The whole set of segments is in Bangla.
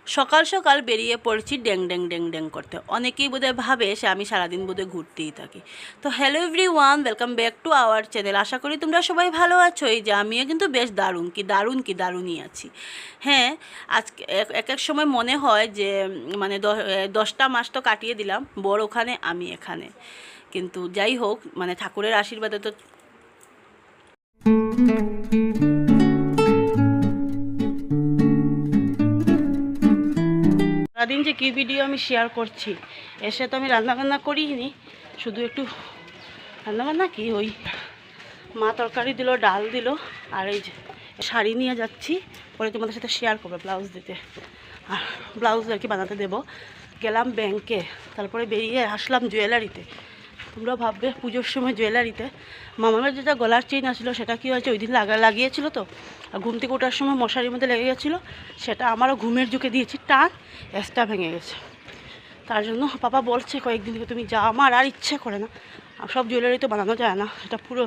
সকাল সকাল বেরিয়ে পড়ছি ড্যাং ড্যাং ড্যাং ড্যাং করতে। অনেকেই বোধহয় ভাবে সে আমি সারাদিন বোধহয় ঘুরতেই থাকি। তো hello everyone, welcome back to our channel. আশা করি তোমরা সবাই ভালো আছো। এই যে আমিও কিন্তু বেশ দারুণই আছি। হ্যাঁ, আজকে এক এক সময় মনে হয় যে মানে 10টা মাস তো কাটিয়ে দিলাম, বড় ওখানে আমি এখানে। কিন্তু যাই হোক, মানে ঠাকুরের আশীর্বাদে তো সারাদিন যে কী ভিডিও আমি শেয়ার করছি। এসে তো আমি রান্নাবান্না করিনি, শুধু একটু রান্নাবান্না কি ওই মা তরকারি দিল, ডাল দিল, আর এই যে শাড়ি নিয়ে যাচ্ছি, পরে তোমাদের সাথে শেয়ার করবো ব্লাউজ দিতে। আর ব্লাউজ আর কি বানাতে দেবো। গেলাম ব্যাংকে, তারপরে বেরিয়ে আসলাম জুয়েলারিতে। তোমরা ভাববে পুজোর সময় জুয়েলারিতে। মামার যেটা গলার চেইন আসলো সেটা কী হয়েছে, ওই দিন লাগিয়েছিল তো, আর ঘুম থেকে ওঠার সময় মশারির মধ্যে লেগে গেছিলো। সেটা আমারও ঘুমের ঝুঁকে দিয়েছি, টান এসটা ভেঙে গেছে। তার জন্য পাপা বলছে কয়েকদিন থেকে তুমি যা, আমার আর ইচ্ছে করে না। সব জুয়েলারি তো বানানো যায় না, এটা পুরো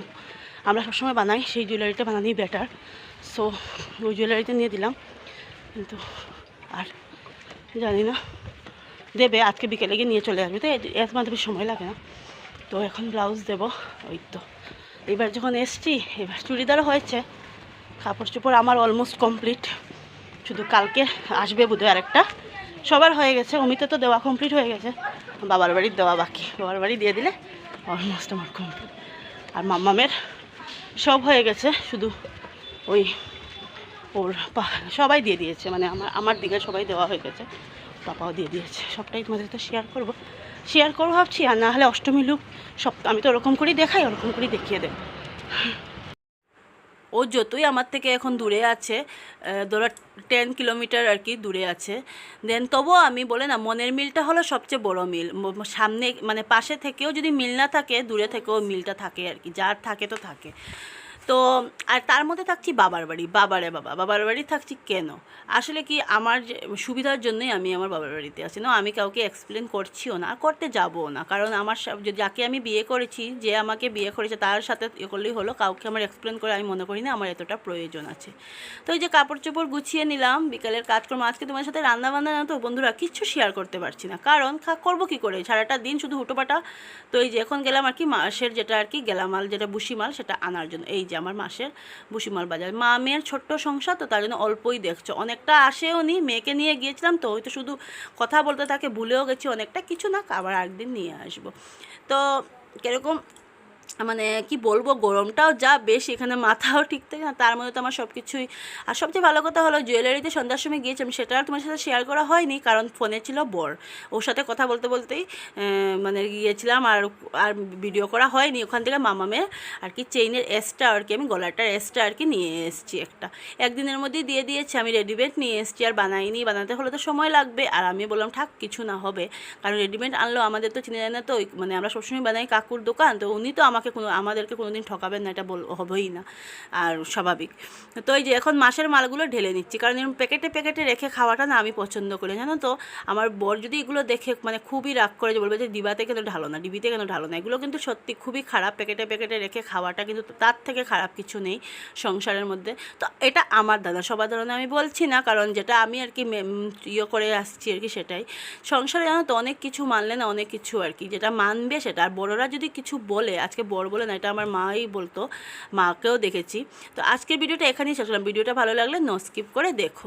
আমরা সবসময় বানাই, সেই জুয়েলারিটা বানানোই বেটার। সো ওই জুয়েলারিতে নিয়ে দিলাম, কিন্তু আর জানি না দেবে, আজকে বিকেলে গিয়ে নিয়ে চলে আসবে। তো এর মাধ্যমে সময় লাগে না। তো এখন ব্লাউজ দেব। ওই তো এবার যখন এসছি, এবার চুড়িদার হয়েছে, কাপড় চোপড় আমার অলমোস্ট কমপ্লিট। শুধু কালকে আসবে বোধহয় আরেকটা। সবার হয়ে গেছে, অমিতে তো দেওয়া কমপ্লিট হয়ে গেছে, বাবার বাড়ির দেওয়া বাকি। বাবার বাড়ি দিয়ে দিলে অলমোস্ট আমার কমপ্লিট। আর মাম্মামের সব হয়ে গেছে, শুধু ওই ওর সবাই দিয়ে দিয়েছে, মানে আমার দিকে সবাই দেওয়া হয়ে গেছে, পাপাও দিয়ে দিয়েছে। সবটাই তোমাদের তো শেয়ার করবো ভাবছি। আর না হলে অষ্টমী লুক সব আমি তো ওরকম করেই দেখাই, ওরকম করেই দেখিয়ে দেবো। ও যতই আমার থেকে এখন দূরে আছে, ধরো 10 কিলোমিটার আর কি দূরে আছে, দেন তবুও আমি বলে না, মনের মিলটা হলো সবচেয়ে বড় মিল। সামনে মানে পাশে থেকেও যদি মিল না থাকে, দূরে থেকেও মিলটা থাকে আর কি, যার থাকে তো থাকে। তো আর তার মধ্যে থাকছি বাবার বাড়ি। বাবার বাড়ি থাকছি কেন, আসলে কি আমার সুবিধার জন্যই আমি আমার বাবার বাড়িতে আছি না। আমি কাউকে এক্সপ্লেন করছিও না, করতে যাবও না, কারণ আমার যাকে আমি বিয়ে করেছি, যে আমাকে বিয়ে করেছে, তার সাথে করলেই হলো। কাউকে আমার এক্সপ্লেন করে আমি মনে করি না আমার এতটা প্রয়োজন আছে। তো এই যে কাপড় চোপড় গুছিয়ে নিলাম, বিকালের কাজকর্ম। আজকে তোমার সাথে রান্নাবান্না না তো বন্ধুরা কিচ্ছু শেয়ার করতে পারছি না, কারণ করবো কী করে, সারাটা দিন শুধু হুটোপাটা। তো এই যে এখন গেলাম আর কি মাসের যেটা আর কি গেলামাল, যেটা বুসিমাল, সেটা আনার জন্য। এই যে আমার মাসের বুসিমাল বাজার। মা মেয়ের ছোট্ট সংসার তো, তার জন্য অল্পই দেখছো, অনেকটা আসেও নি। মেয়েকে নিয়ে গিয়েছিলাম তো, ওই তো শুধু কথা বলতে থাকে, ভুলেও গেছি অনেকটা, কিছু না, আবার আরেকদিন নিয়ে আসবো। তো কীরকম মানে কি বলবো, গরমটাও যা বেশ, এখানে মাথাও ঠিক থাকে না, তার মধ্যে তো আমার সব কিছুই। আর সবচেয়ে ভালো কথা হলো, জুয়েলারিতে সন্ধ্যার সময় গিয়েছিলাম, সেটা আর তোমার সাথে শেয়ার করা হয়নি, কারণ ফোনে ছিল বর, ওর সাথে কথা বলতে বলতেই মানে গিয়েছিলাম, আর আর ভিডিও করা হয়নি। ওখান থেকে মামামের আর কি চেইনের এসটা আর কি, আমি গলাটার এসটা আর কি নিয়ে এসেছি একটা, একদিনের মধ্যেই দিয়ে দিয়েছে। আমি রেডিমেড নিয়ে এসেছি, আর বানাইনি, বানাতে হলে তো সময় লাগবে। আর আমি বললাম থাক, কিছু না হবে, কারণ রেডিমেড আনলেও আমাদের তো চিনে যায় না তো, মানে আমরা সবসময় বানাই কাকুর দোকান, তো উনি তো আমাদেরকে কোনো দিন ঠকাবেন না, এটা হবেই না, আর স্বাভাবিক। তো এই যে এখন মাসের মালগুলো ঢেলে নিচ্ছি, কারণ এরকম প্যাকেটে রেখে খাওয়াটা না আমি পছন্দ করি, জানো তো। আমার বর যদি এগুলো দেখে মানে খুবই রাগ করে, যে বলবে যে ডিবিতে কেন ঢালো না। এগুলো কিন্তু সত্যি খুবই খারাপ, প্যাকেটে রেখে খাওয়াটা কিন্তু তার থেকে খারাপ কিছু নেই সংসারের মধ্যে। তো এটা আমার দাদা, সবার ধরনের আমি বলছি না, কারণ যেটা আমি আর কি করে আসছি আর কি, সেটাই সংসারে, জানো তো। অনেক কিছু মানলে না, অনেক কিছু আর কি যেটা মানবে সেটা। আর বড়রা যদি কিছু বলে, আজকে বড় বলে না, এটা আমার মাই বলতো, মাকেও দেখেছি। তো আজকের ভিডিওটা এখানেই শেষ করলাম। ভিডিওটা ভালো লাগলে নো স্কিপ করে দেখো।